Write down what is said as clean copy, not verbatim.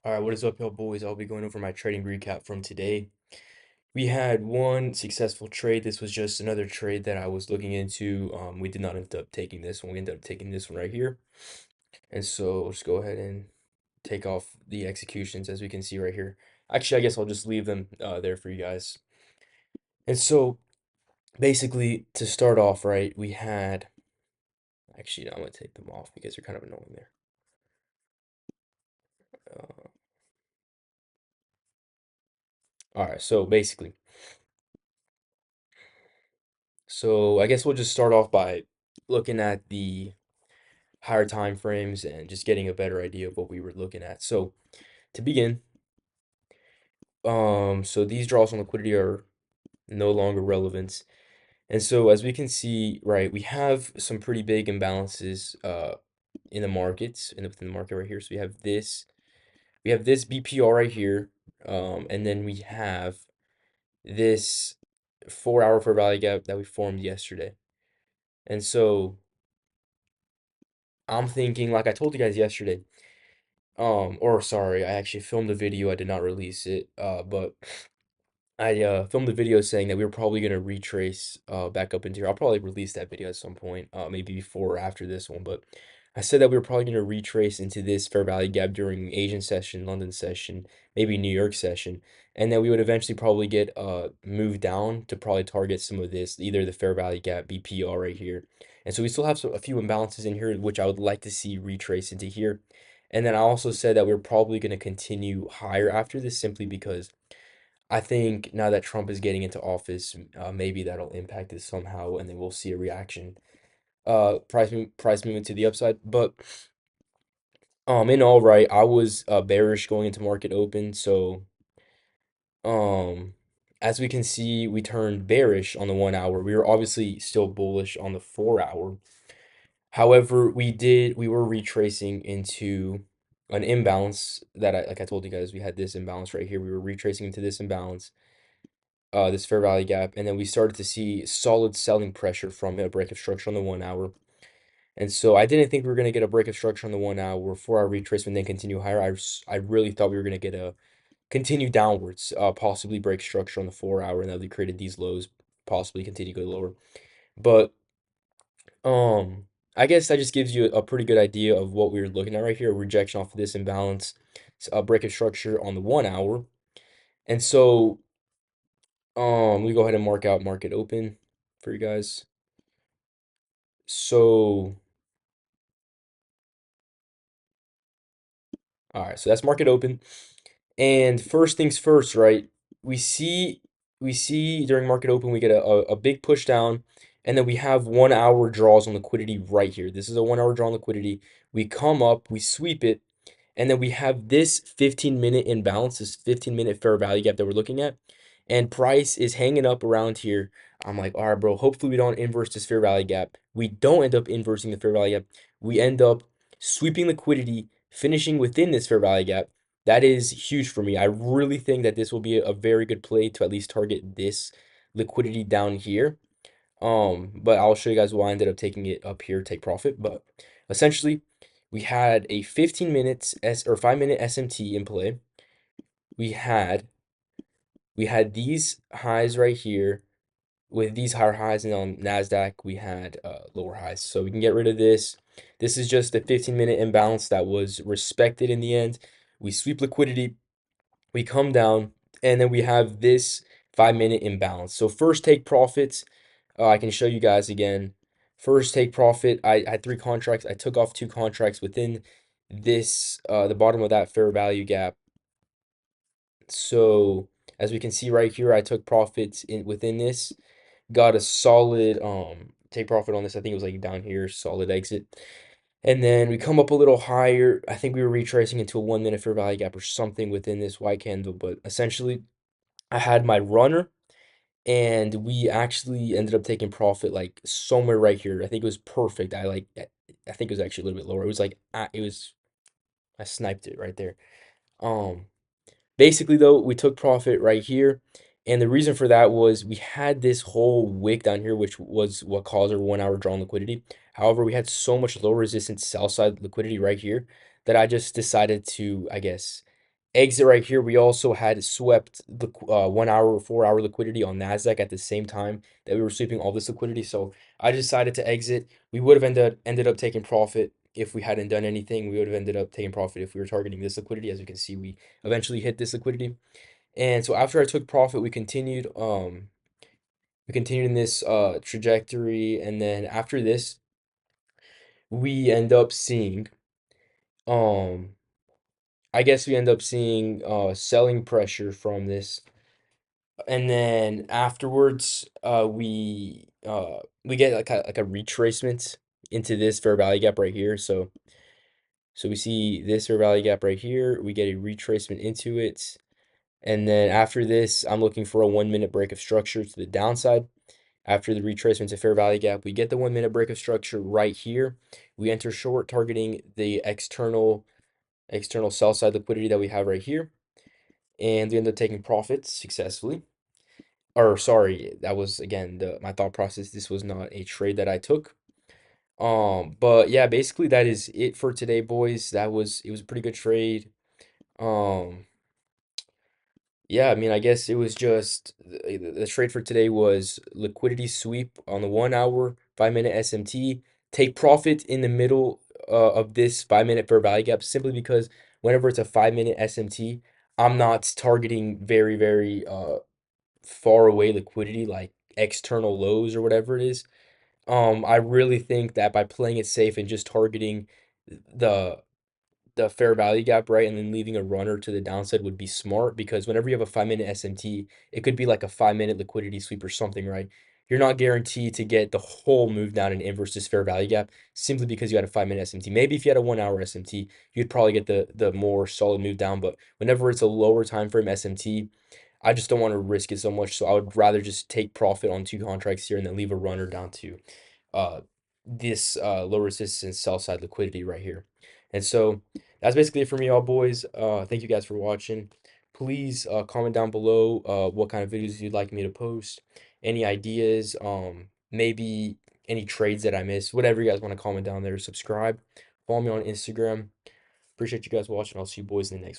All right, what is up, y'all boys? I'll be going over my trading recap from today. We had one successful trade. This was just another trade that I was looking into. We did not end up taking this one. We ended up taking this one right here. And so let's go ahead and take off the executions as we can see right here. Actually, I guess I'll just leave them there for you guys. And so basically, to start off, right, we had, actually, no, I'm going to take them off because they're kind of annoying there. Uh, all right, so basically, so I guess we'll just start off by looking at the higher time frames and just getting a better idea of what we were looking at. So to begin, so these draws on liquidity are no longer relevant. And so as we can see, right, we have some pretty big imbalances in the markets and within the market right here. So we have this BPR right here, and then we have this 4 hour fair value gap that we formed yesterday. And so I'm thinking, like I told you guys yesterday, or sorry, I actually filmed a video, I did not release it, but I filmed a video saying that we were probably gonna retrace back up into here. I'll probably release that video at some point, maybe before or after this one, but I said that we were probably gonna retrace into this fair value gap during Asian session, London session, maybe New York session, and then we would eventually probably get moved down to probably target some of this, either the fair value gap, BPR right here. And so we still have a few imbalances in here, which I would like to see retrace into here. And then I also said that we're probably going to continue higher after this simply because I think now that Trump is getting into office, maybe that'll impact it somehow, and then we'll see a reaction, price movement to the upside. But in all right, I was bearish going into market open, so um, as we can see, we turned bearish on the 1 hour. We were obviously still bullish on the 4 hour. However, we were retracing into an imbalance that like I told you guys, we had this imbalance right here. We were retracing into this imbalance, this fair value gap, and then we started to see solid selling pressure from a break of structure on the 1 hour. And so I didn't think we were going to get a break of structure on the 1 hour, 4 hour retracement, then continue higher. I really thought we were going to get a continue downwards, possibly break structure on the 4 hour, and that we created these lows, possibly continue to go lower. But I guess that just gives you a pretty good idea of what we were looking at right here, a rejection off of this imbalance, a break of structure on the 1 hour. And so we go ahead and mark out market open for you guys. So all right, so that's market open. And first things first, right? We see we see during market open we get a big push down, and then we have 1 hour draws on liquidity right here. This is a 1 hour draw on liquidity. We come up, we sweep it, and then we have this 15-minute imbalance, this 15-minute fair value gap that we're looking at. And price is hanging up around here. I'm like, all right, bro, hopefully we don't inverse this fair value gap. We don't end up inversing the fair value gap. We end up sweeping liquidity, finishing within this fair value gap. That is huge for me. I really think that this will be a very good play to at least target this liquidity down here. But I'll show you guys why I ended up taking it up here, take profit. But essentially, we had a 15 minutes or 5 minute SMT in play. We had these highs right here with these higher highs, and on NASDAQ we had lower highs. So we can get rid of this. This is just a 15-minute imbalance that was respected in the end. We sweep liquidity, we come down, and then we have this 5 minute imbalance. So first take profits. I can show you guys again. First take profit. I had 3 contracts. I took off 2 contracts within this, the bottom of that fair value gap. So as we can see right here, I took profits within this, got a solid take profit on this. I think it was like down here, solid exit. And then we come up a little higher. I think we were retracing into a 1 minute fair value gap or something within this white candle, but essentially I had my runner and we actually ended up taking profit like somewhere right here. I think it was perfect. I think it was actually a little bit lower. It was like I sniped it right there. Um Basically, though, we took profit right here. And the reason for that was we had this whole wick down here, which was what caused our 1 hour draw on liquidity. However, we had so much low resistance sell side liquidity right here that I just decided to, I guess, exit right here, we also had swept the 1 hour or 4 hour liquidity on Nasdaq at the same time that we were sweeping all this liquidity. So I decided to exit. We would have ended up taking profit if we hadn't done anything. We would have ended up taking profit if we were targeting this liquidity. As you can see, we eventually hit this liquidity. And so after I took profit, we continued in this trajectory, and then after this, we end up seeing um I guess we end up seeing selling pressure from this, and then afterwards we get like a retracement into this fair value gap right here. So we see this fair value gap right here, we get a retracement into it, and then after this I'm looking for a 1 minute break of structure to the downside. After the retracement to fair value gap, we get the 1 minute break of structure right here. We enter short, targeting the external sell side liquidity that we have right here, and we end up taking profits successfully. Or sorry, that was again my thought process. This was not a trade that I took. But yeah, basically that is it for today, boys. It was a pretty good trade. Um, yeah, I mean, I guess it was just the trade for today was liquidity sweep on the 1 hour, 5 minute SMT. Take profit in the middle of this 5 minute fair value gap, simply because whenever it's a 5 minute SMT, I'm not targeting very far away liquidity like external lows or whatever it is. I really think that by playing it safe and just targeting the the fair value gap, right, and then leaving a runner to the downside would be smart, because whenever you have a 5 minute SMT, it could be like a 5 minute liquidity sweep or something, right? You're not guaranteed to get the whole move down in inverse this fair value gap simply because you had a 5 minute SMT. Maybe if you had a 1 hour SMT, you'd probably get the more solid move down. But whenever it's a lower time frame SMT, I just don't want to risk it so much. So I would rather just take profit on two contracts here and then leave a runner down to uh, this low resistance sell side liquidity right here. And so that's basically it for me, all boys. Thank you guys for watching. Please comment down below what kind of videos you'd like me to post, any ideas, maybe any trades that I missed, whatever you guys want to comment down there. Subscribe, follow me on Instagram. Appreciate you guys watching. I'll see you boys in the next one.